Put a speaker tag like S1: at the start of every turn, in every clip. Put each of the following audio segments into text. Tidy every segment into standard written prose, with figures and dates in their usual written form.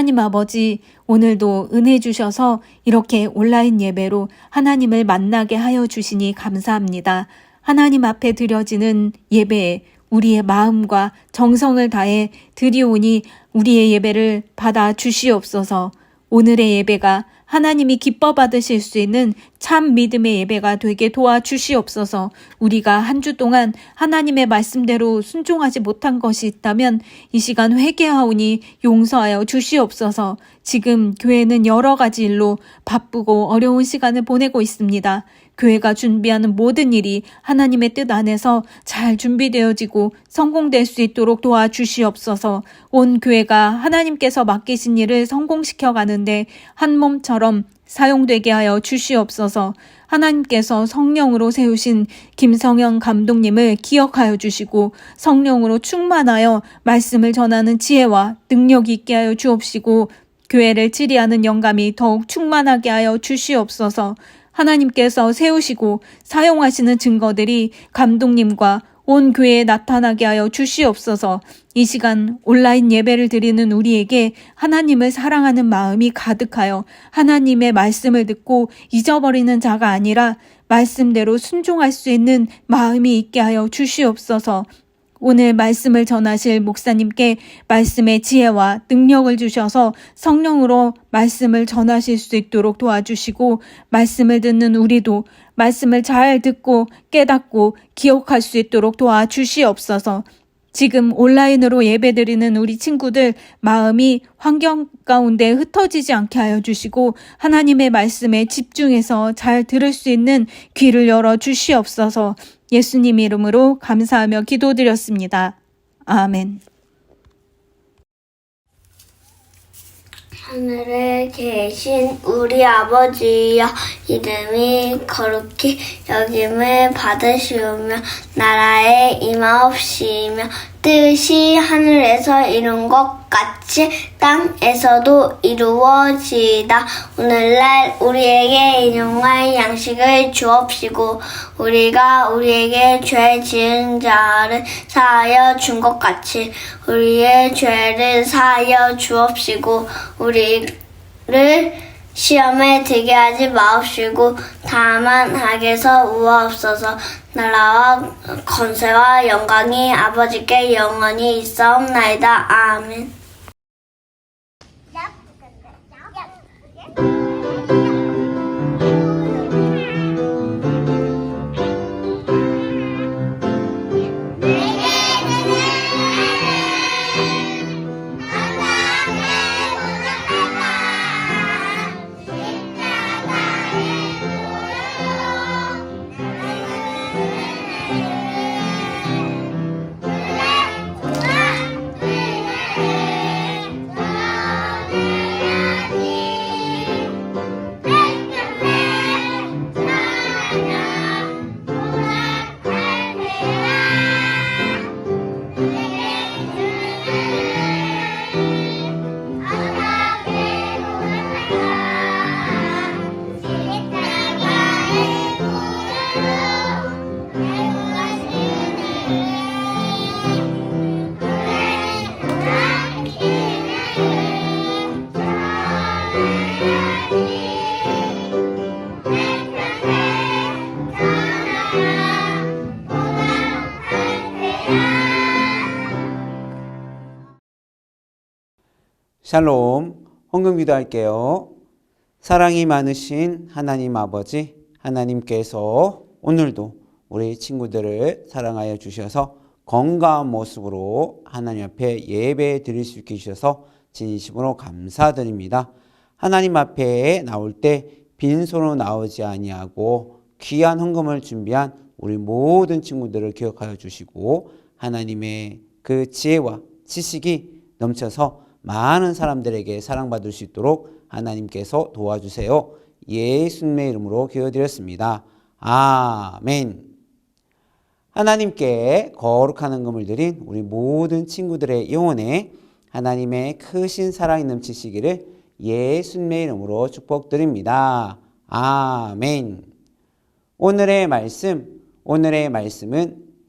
S1: 하나님 아버지, 오늘도 은혜 주셔서 이렇게 온라인 예배로 하나님을 만나게 하여 주시니 감사합니다. 하나님 앞에 드려지는 예배에 우리의 마음과 정성을 다해 드리오니 우리의 예배를 받아 주시옵소서. 오늘의 예배가 하나님이 기뻐 받으실 수 있는 참 믿음의 예배가 되게 도와주시옵소서. 우리가 한 주 동안 하나님의 말씀대로 순종하지 못한 것이 있다면 이 시간 회개하오니 용서하여 주시옵소서. 지금 교회는 여러 가지 일로 바쁘고 어려운 시간을 보내고 있습니다. 교회가 준비하는 모든 일이 하나님의 뜻 안에서 잘 준비되어지고 성공될 수 있도록 도와주시옵소서. 온 교회가 하나님께서 맡기신 일을 성공시켜 가는데 한 몸처럼 사용되게 하여 주시옵소서. 하나님께서 성령으로 세우신 김성영 감독님을 기억하여 주시고 성령으로 충만하여 말씀을 전하는 지혜와 능력이 있게 하여 주옵시고 교회를 치리하는 영감이 더욱 충만하게 하여 주시옵소서. 하나님께서 세우시고 사용하시는 증거들이 감독님과 온 교회에 나타나게 하여 주시옵소서. 이 시간 온라인 예배를 드리는 우리에게 하나님을 사랑하는 마음이 가득하여 하나님의 말씀을 듣고 잊어버리는 자가 아니라 말씀대로 순종할 수 있는 마음이 있게 하여 주시옵소서. 오늘 말씀을 전하실 목사님께 말씀의 지혜와 능력을 주셔서 성령으로 말씀을 전하실 수 있도록 도와주시고 말씀을 듣는 우리도 말씀을 잘 듣고 깨닫고 기억할 수 있도록 도와주시옵소서. 지금 온라인으로 예배드리는 우리 친구들 마음이 환경 가운데 흩어지지 않게 하여 주시고 하나님의 말씀에 집중해서 잘 들을 수 있는 귀를 열어 주시옵소서. 예수님 이름으로 감사하며 기도드렸습니다. 아멘.
S2: 하늘에 계신 우리 아버지여, 이름이 거룩히 여김을 받으시오며 나라에 임하옵시며 뜻이 하늘에서 이룬 것 같이 땅에서도 이루어지이다. 오늘날 우리에게 일용할 양식을 주옵시고 우리가 우리에게 죄 지은 자를 사하여 준 것 같이 우리의 죄를 사하여 주옵시고 우리를 시험에 들게 하지 마옵시고 다만 악에서 우하옵소서. 나라와 권세와 영광이 아버지께 영원히 있사옵나이다. 아멘.
S3: 샬롬, 헌금 기도할게요. 사랑이 많으신 하나님 아버지, 하나님께서 오늘도 우리 친구들을 사랑하여 주셔서 건강한 모습으로 하나님 앞에 예배 드릴 수 있게 해주셔서 진심으로 감사드립니다. 하나님 앞에 나올 때 빈손으로 나오지 아니하고 귀한 헌금을 준비한 우리 모든 친구들을 기억하여 주시고 하나님의 그 지혜와 지식이 넘쳐서 많은 사람들에게 사랑받을 수 있도록 하나님께서 도와주세요. 예수님의 이름으로 기도드렸습니다. 아멘. 하나님께 거룩한 헌금을 드린 우리 모든 친구들의 영혼에 하나님의 크신 사랑이 넘치시기를 예수님의 이름으로 축복드립니다. 아멘. 오늘의 말씀은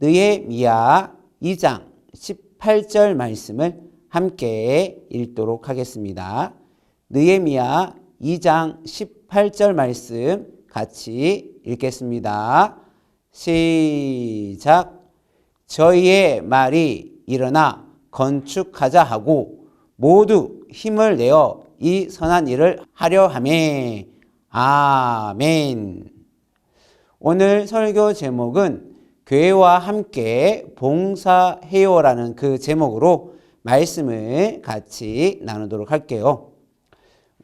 S3: 느헤미야 2장 18절 말씀을 함께 읽도록 하겠습니다. 느헤미야 2장 18절 말씀 같이 읽겠습니다. 시작. 저희의 말이 일어나 건축하자 하고 모두 힘을 내어 이 선한 일을 하려 하매. 아멘. 오늘 설교 제목은 교회와 함께 봉사해요라는 그 제목으로 말씀을 같이 나누도록 할게요.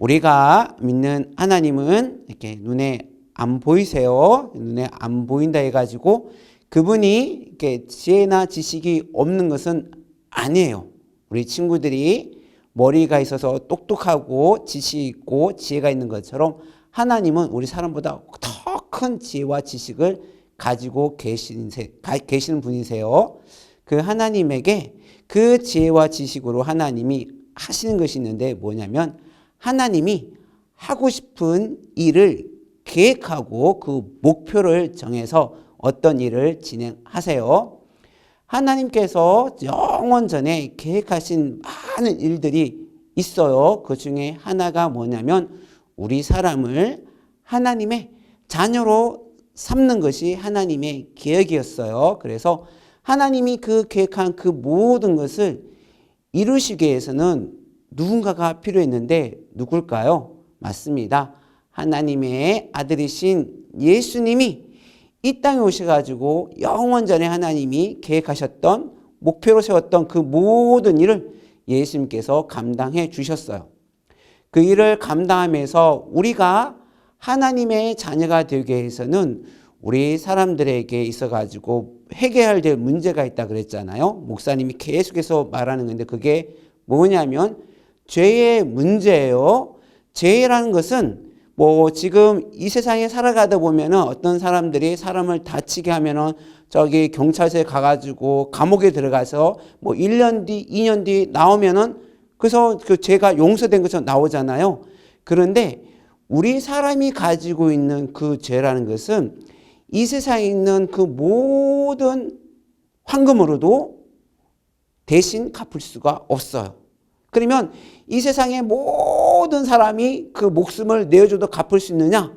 S3: 우리가 믿는 하나님은 이렇게 눈에 안 보이세요. 눈에 안 보인다 해가지고 그분이 이렇게 지혜나 지식이 없는 것은 아니에요. 우리 친구들이 머리가 있어서 똑똑하고 지식이 있고 지혜가 있는 것처럼 하나님은 우리 사람보다 더 큰 지혜와 지식을 가지고 계시는 분이세요. 그 하나님에게 그 지혜와 지식으로 하나님이 하시는 것이 있는데 뭐냐면 하나님이 하고 싶은 일을 계획하고 그 목표를 정해서 어떤 일을 진행하세요. 하나님께서 영원 전에 계획하신 많은 일들이 있어요. 그 중에 하나가 뭐냐면 우리 사람을 하나님의 자녀로 삼는 것이 하나님의 계획이었어요. 그래서 하나님이 그 계획한 그 모든 것을 이루시기 위해서는 누군가가 필요했는데 누굴까요? 맞습니다. 하나님의 아들이신 예수님이 이 땅에 오셔가지고 영원 전에 하나님이 계획하셨던 목표로 세웠던 그 모든 일을 예수님께서 감당해 주셨어요. 그 일을 감당하면서 우리가 하나님의 자녀가 되기 위해서는 우리 사람들에게 있어가지고 해결해야 될 문제가 있다 그랬잖아요. 목사님이 계속해서 말하는 건데 그게 뭐냐면 죄의 문제예요. 죄라는 것은 뭐 지금 이 세상에 살아가다 보면은 어떤 사람들이 사람을 다치게 하면은 저기 경찰서에 가가지고 감옥에 들어가서 뭐 1년 뒤, 2년 뒤 나오면은 그래서 그 죄가 용서된 것처럼 나오잖아요. 그런데 우리 사람이 가지고 있는 그 죄라는 것은 이 세상에 있는 그 모든 황금으로도 대신 갚을 수가 없어요. 그러면 이 세상의 모든 사람이 그 목숨을 내어줘도 갚을 수 있느냐?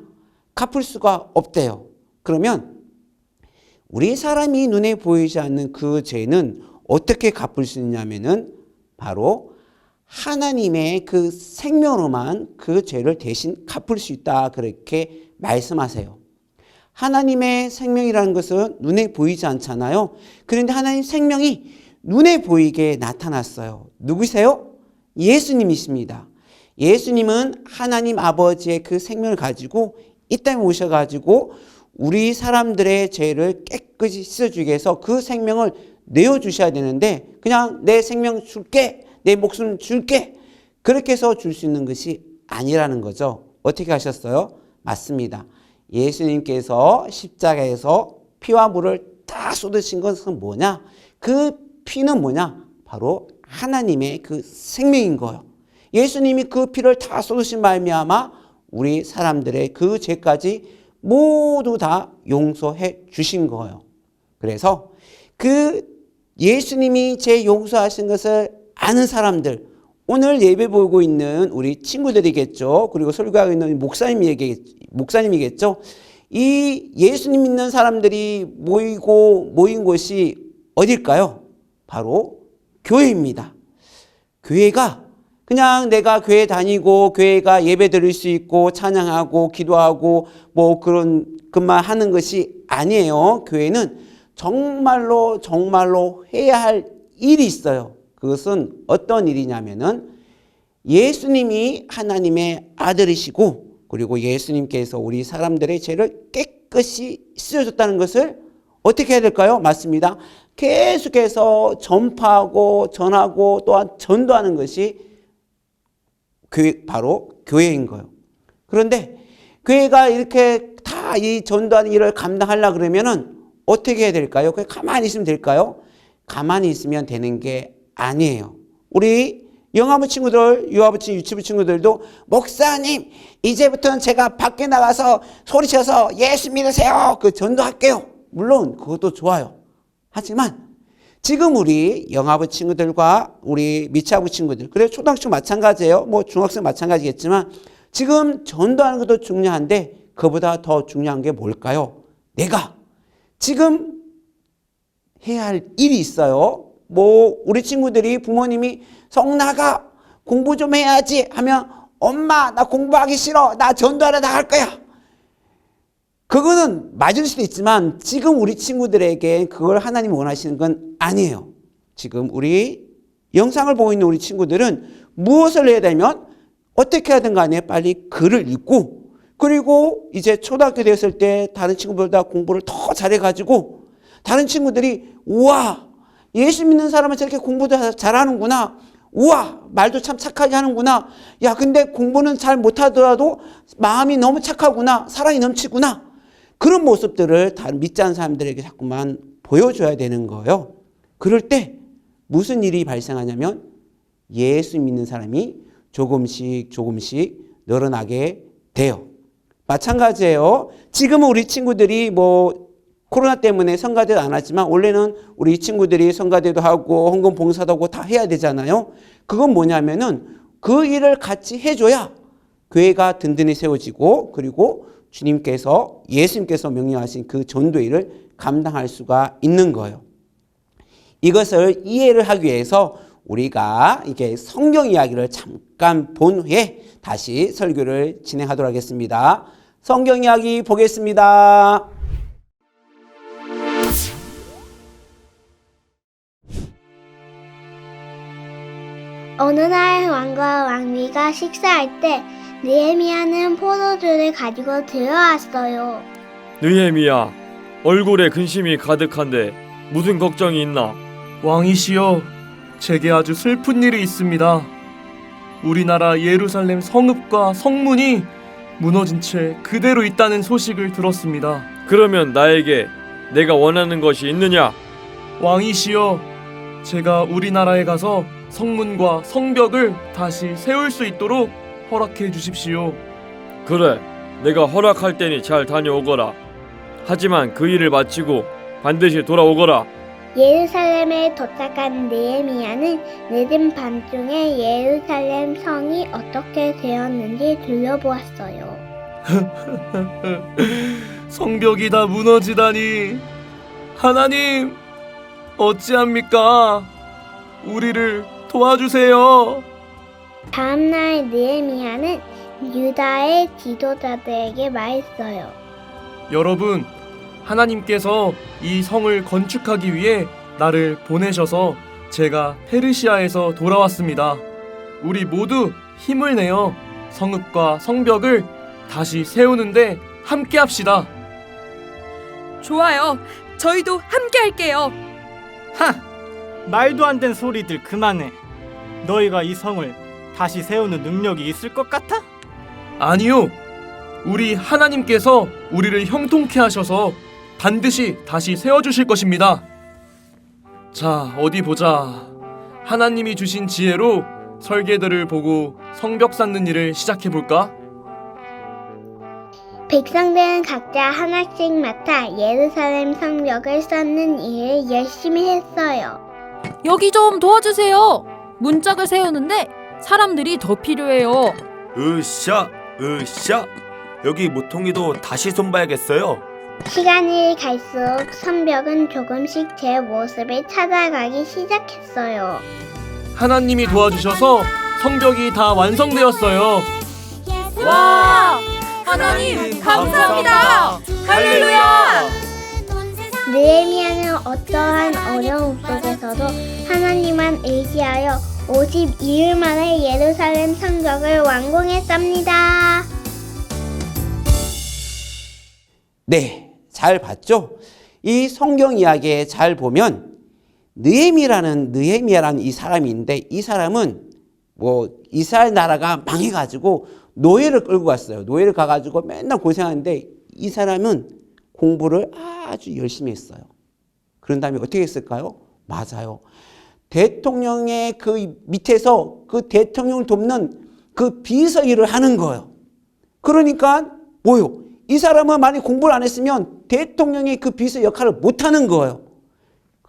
S3: 갚을 수가 없대요. 그러면 우리 사람이 눈에 보이지 않는 그 죄는 어떻게 갚을 수 있냐면은 바로 하나님의 그 생명으로만 그 죄를 대신 갚을 수 있다. 그렇게 말씀하세요. 하나님의 생명이라는 것은 눈에 보이지 않잖아요. 그런데 하나님 생명이 눈에 보이게 나타났어요. 누구세요? 예수님이십니다. 예수님은 하나님 아버지의 그 생명을 가지고 이 땅에 오셔가지고 우리 사람들의 죄를 깨끗이 씻어주기 위해서 그 생명을 내어주셔야 되는데 그냥 내 생명 줄게, 내 목숨 줄게 그렇게 해서 줄 수 있는 것이 아니라는 거죠. 어떻게 하셨어요? 맞습니다. 예수님께서 십자가에서 피와 물을 다 쏟으신 것은 뭐냐? 그 피는 뭐냐? 바로 하나님의 그 생명인 거예요. 예수님이 그 피를 다 쏟으신 말미암아 우리 사람들의 그 죄까지 모두 다 용서해 주신 거예요. 그래서 그 예수님이 죄 용서하신 것을 아는 사람들, 오늘 예배 보고 있는 우리 친구들이겠죠. 그리고 설교하고 있는 목사님이겠죠. 이 예수님 믿는 사람들이 모인 곳이 어딜까요? 바로 교회입니다. 교회가 그냥 내가 교회 다니고 교회가 예배 드릴 수 있고 찬양하고 기도하고 뭐 그런 것만 하는 것이 아니에요. 교회는 정말로 해야 할 일이 있어요. 그것은 어떤 일이냐면은 예수님이 하나님의 아들이시고 그리고 예수님께서 우리 사람들의 죄를 깨끗이 씻어줬다는 것을 어떻게 해야 될까요? 맞습니다. 계속해서 전파하고 전하고 또한 전도하는 것이 바로 교회인 거예요. 그런데 교회가 이렇게 다 이 전도하는 일을 감당하려고 그러면은 어떻게 해야 될까요? 그냥 가만히 있으면 될까요? 가만히 있으면 되는 게 아니에요. 우리 영화부 친구들, 유아부 친구, 유치부 친구들도 목사님 이제부터는 제가 밖에 나가서 소리쳐서 예수 믿으세요. 그 전도할게요. 물론 그것도 좋아요. 하지만 지금 우리 영아부 친구들과 우리 미차부 친구들, 그래 초등학생 마찬가지예요. 뭐 중학생 마찬가지겠지만 지금 전도하는 것도 중요한데 그보다 더 중요한 게 뭘까요? 내가 지금 해야 할 일이 있어요. 뭐 우리 친구들이 부모님이 성나가 공부 좀 해야지 하면 엄마 나 공부하기 싫어. 나 전도하러 나갈 거야. 그거는 맞을 수도 있지만 지금 우리 친구들에게 그걸 하나님이 원하시는 건 아니에요. 지금 우리 영상을 보고 있는 우리 친구들은 무엇을 해야 되면 어떻게 하든 간에 빨리 글을 읽고 그리고 이제 초등학교 되었을 때 다른 친구들보다 공부를 더 잘해가지고 다른 친구들이 우와 예수 믿는 사람은 저렇게 공부도 잘하는구나. 우와 말도 참 착하게 하는구나. 야 근데 공부는 잘 못하더라도 마음이 너무 착하구나. 사랑이 넘치구나. 그런 모습들을 다른 믿지 않는 사람들에게 자꾸만 보여줘야 되는 거예요. 그럴 때 무슨 일이 발생하냐면 예수 믿는 사람이 조금씩 늘어나게 돼요. 마찬가지예요. 지금은 우리 친구들이 뭐 코로나 때문에 성가대도 안 하지만 원래는 우리 친구들이 성가대도 하고 헌금 봉사도 하고 다 해야 되잖아요. 그건 뭐냐면은 그 일을 같이 해줘야 교회가 든든히 세워지고 그리고 주님께서 예수님께서 명령하신 그 전도 일을 감당할 수가 있는 거예요. 이것을 이해를 하기 위해서 우리가 이게 성경 이야기를 잠깐 본 후에 다시 설교를 진행하도록 하겠습니다. 성경 이야기 보겠습니다.
S2: 어느 날 왕과 왕비가 식사할 때 느헤미야는 포도주를 가지고 들어왔어요.
S4: 느헤미야, 얼굴에 근심이 가득한데 무슨 걱정이 있나?
S5: 왕이시여, 제게 아주 슬픈 일이 있습니다. 우리나라 예루살렘 성읍과 성문이 무너진 채 그대로 있다는 소식을 들었습니다.
S4: 그러면 나에게 내가 원하는 것이 있느냐?
S5: 왕이시여, 제가 우리나라에 가서 성문과 성벽을 다시 세울 수 있도록 허락해 주십시오.
S4: 그래, 내가 허락할 테니 잘 다녀오거라. 하지만 그 일을 마치고 반드시 돌아오거라.
S2: 예루살렘에 도착한 느헤미야는 늦은 밤중에 예루살렘 성이 어떻게 되었는지 둘러보았어요.
S5: 성벽이 다 무너지다니. 하나님, 어찌합니까? 우리를 도와주세요.
S2: 다음날 느헤미야는 유다의 지도자들에게 말했어요.
S5: 여러분, 하나님께서 이 성을 건축하기 위해 나를 보내셔서 제가 페르시아에서 돌아왔습니다. 우리 모두 힘을 내어 성읍과 성벽을 다시 세우는데 함께 합시다.
S6: 좋아요. 저희도 함께 할게요.
S7: 말도 안 되는 소리들 그만해. 너희가 이 성을 다시 세우는 능력이 있을 것 같아?
S5: 아니요. 우리 하나님께서 우리를 형통케 하셔서 반드시 다시 세워주실 것입니다. 자, 어디 보자. 하나님이 주신 지혜로 설계들을 보고 성벽 쌓는 일을 시작해볼까?
S2: 백성들은 각자 하나씩 맡아 예루살렘 성벽을 쌓는 일을 열심히 했어요.
S6: 여기 좀 도와주세요. 문짝을 세우는데 사람들이 더 필요해요.
S8: 으쌰. 여기 모퉁이도 다시 손봐야겠어요.
S2: 시간이 갈수록 성벽은 조금씩 제 모습을 찾아가기 시작했어요.
S5: 하나님이 도와주셔서 성벽이 다 완성되었어요.
S6: 와! 하나님 감사합니다. 할렐루야!
S2: 느헤미야는 어떠한 어려움 속에서도 하나님만 의지하여 52일 만에 예루살렘 성벽을 완공했답니다.
S3: 네, 잘 봤죠? 이 성경 이야기에 잘 보면 느헤미야라는 이 사람이 있는데 이 사람은 뭐 이스라엘 나라가 망해가지고 노예를 끌고 갔어요. 노예를 가가지고 맨날 고생하는데 이 사람은 공부를 아주 열심히 했어요. 그런 다음에 어떻게 했을까요? 맞아요. 대통령의 그 밑에서 그 대통령을 돕는 그 비서 일을 하는 거예요. 그러니까 뭐요? 이 사람은 만약 공부를 안 했으면 대통령의 그 비서 역할을 못 하는 거예요.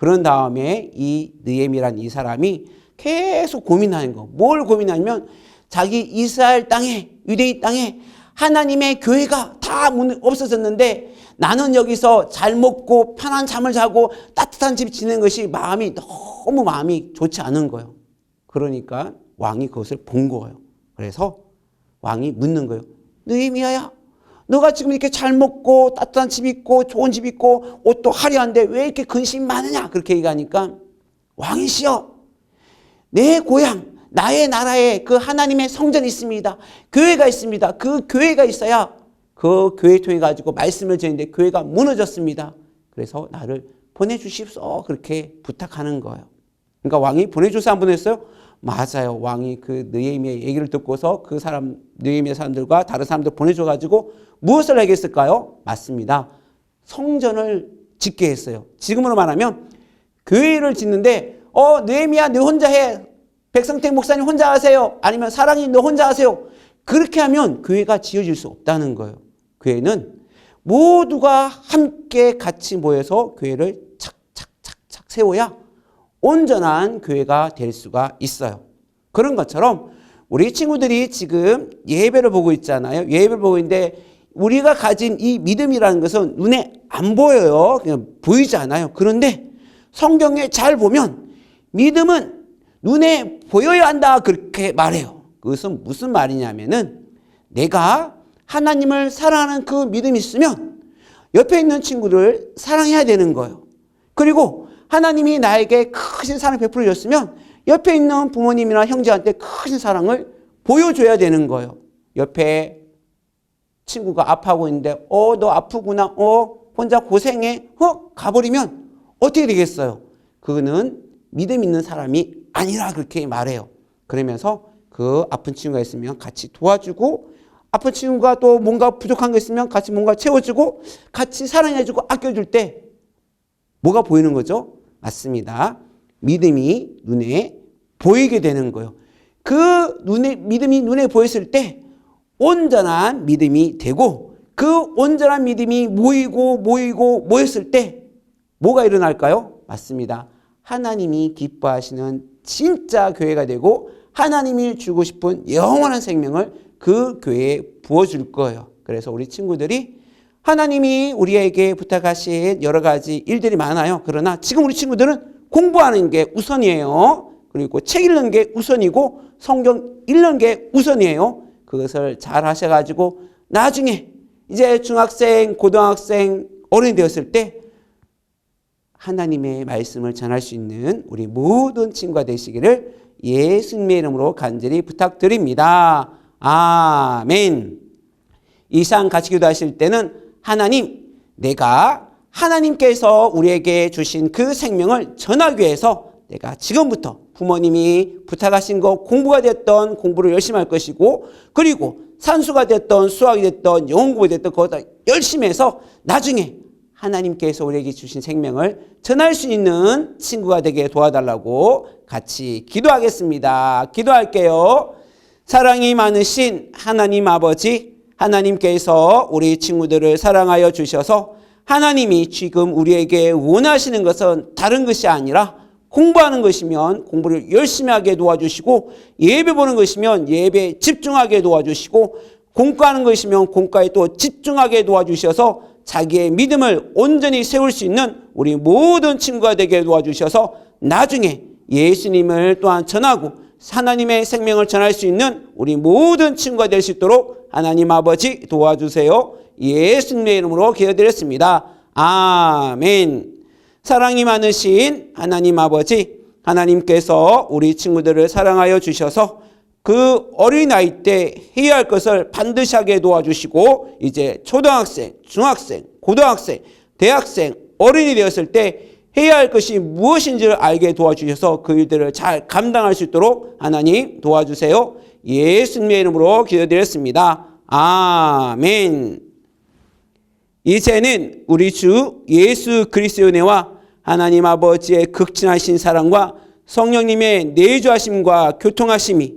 S3: 그런 다음에 이 느헤미야라는 이 사람이 계속 고민하는 거. 뭘 고민하냐면 자기 이스라엘 땅에, 유대인 땅에 하나님의 교회가 다 없어졌는데 나는 여기서 잘 먹고 편한 잠을 자고 따뜻한 집 지내는 것이 너무 마음이 좋지 않은 거예요. 그러니까 왕이 그것을 본 거예요. 그래서 왕이 묻는 거예요. 느헤미야야, 너가 지금 이렇게 잘 먹고 따뜻한 집 있고 좋은 집 있고 옷도 화려한데 왜 이렇게 근심이 많으냐? 그렇게 얘기하니까 왕이시여, 내 고향 나의 나라에 그 하나님의 성전이 있습니다. 교회가 있습니다. 그 교회가 있어야 그 교회 통해 가지고 말씀을 전했는데 교회가 무너졌습니다. 그래서 나를 보내주십시오. 그렇게 부탁하는 거예요. 그러니까 왕이 보내줘서 안 보냈어요? 맞아요. 왕이 그 느헤미야 얘기를 듣고서 그 사람, 느헤미야 사람들과 다른 사람들 보내줘가지고 무엇을 하게 했을까요? 맞습니다. 성전을 짓게 했어요. 지금으로 말하면 교회를 짓는데 느헤미야 너 혼자 해. 백성택 목사님 혼자 하세요. 아니면 사랑이 너 혼자 하세요. 그렇게 하면 교회가 지어질 수 없다는 거예요. 교회는 모두가 함께 같이 모여서 교회를 착착착착 세워야 온전한 교회가 될 수가 있어요. 그런 것처럼 우리 친구들이 지금 예배를 보고 있잖아요. 예배를 보고 있는데 우리가 가진 이 믿음이라는 것은 눈에 안 보여요. 그냥 보이지 않아요. 그런데 성경에 잘 보면 믿음은 눈에 보여야 한다 그렇게 말해요. 그것은 무슨 말이냐면은 내가 하나님을 사랑하는 그 믿음이 있으면 옆에 있는 친구를 사랑해야 되는 거예요. 그리고 하나님이 나에게 크신 사랑을 베풀어 줬으면 옆에 있는 부모님이나 형제한테 크신 사랑을 보여줘야 되는 거예요. 옆에 친구가 아파하고 있는데 너 아프구나. 혼자 고생해. 가버리면 어떻게 되겠어요? 그거는 믿음 있는 사람이 아니라 그렇게 말해요. 그러면서 그 아픈 친구가 있으면 같이 도와주고 아픈 친구가 또 뭔가 부족한 거 있으면 같이 뭔가 채워주고 같이 사랑해주고 아껴줄 때 뭐가 보이는 거죠? 맞습니다. 믿음이 눈에 보이게 되는 거예요. 그 믿음이 눈에 보였을 때 온전한 믿음이 되고 그 온전한 믿음이 모였을 때 뭐가 일어날까요? 맞습니다. 하나님이 기뻐하시는 진짜 교회가 되고 하나님이 주고 싶은 영원한 생명을 그 교회에 부어줄 거예요. 그래서 우리 친구들이 하나님이 우리에게 부탁하신 여러 가지 일들이 많아요. 그러나 지금 우리 친구들은 공부하는 게 우선이에요. 그리고 책 읽는 게 우선이고 성경 읽는 게 우선이에요. 그것을 잘 하셔가지고 나중에 이제 중학생, 고등학생, 어른이 되었을 때 하나님의 말씀을 전할 수 있는 우리 모든 친구가 되시기를 예수님의 이름으로 간절히 부탁드립니다. 아멘. 이상 같이 기도하실 때는 하나님, 내가 하나님께서 우리에게 주신 그 생명을 전하기 위해서 내가 지금부터 부모님이 부탁하신 거 공부가 됐던 공부를 열심히 할 것이고 그리고 산수가 됐던 수학이 됐던 영어 공부가 됐던 그거 다 열심히 해서 나중에 하나님께서 우리에게 주신 생명을 전할 수 있는 친구가 되게 도와달라고 같이 기도하겠습니다. 기도할게요. 사랑이 많으신 하나님 아버지, 하나님께서 우리 친구들을 사랑하여 주셔서 하나님이 지금 우리에게 원하시는 것은 다른 것이 아니라 공부하는 것이면 공부를 열심히 하게 도와주시고 예배 보는 것이면 예배에 집중하게 도와주시고 공과하는 것이면 공과에 또 집중하게 도와주셔서 자기의 믿음을 온전히 세울 수 있는 우리 모든 친구가 되게 도와주셔서 나중에 예수님을 또한 전하고 하나님의 생명을 전할 수 있는 우리 모든 친구가 될 수 있도록 하나님 아버지 도와주세요. 예수님의 이름으로 기도드렸습니다. 아멘. 사랑이 많으신 하나님 아버지, 하나님께서 우리 친구들을 사랑하여 주셔서 그 어린아이 때 해야 할 것을 반드시 하게 도와주시고 이제 초등학생, 중학생, 고등학생, 대학생, 어른이 되었을 때 해야 할 것이 무엇인지를 알게 도와주셔서 그 일들을 잘 감당할 수 있도록 하나님 도와주세요. 예수님의 이름으로 기도드렸습니다. 아멘. 이제는 우리 주 예수 그리스도의 은혜와 하나님 아버지의 극진하신 사랑과 성령님의 내주하심과 교통하심이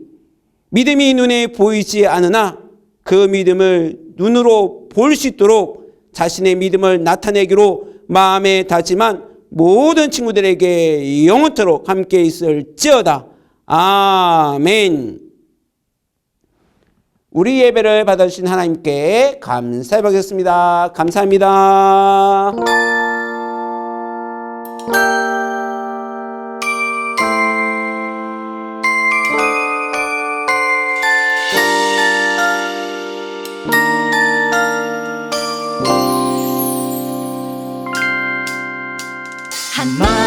S3: 믿음이 눈에 보이지 않으나 그 믿음을 눈으로 볼 수 있도록 자신의 믿음을 나타내기로 마음에 다짐한 모든 친구들에게 영원토록 함께 있을지어다. 아멘. 우리 예배를 받아주신 하나님께 감사해 보겠습니다. 감사합니다.
S7: 하나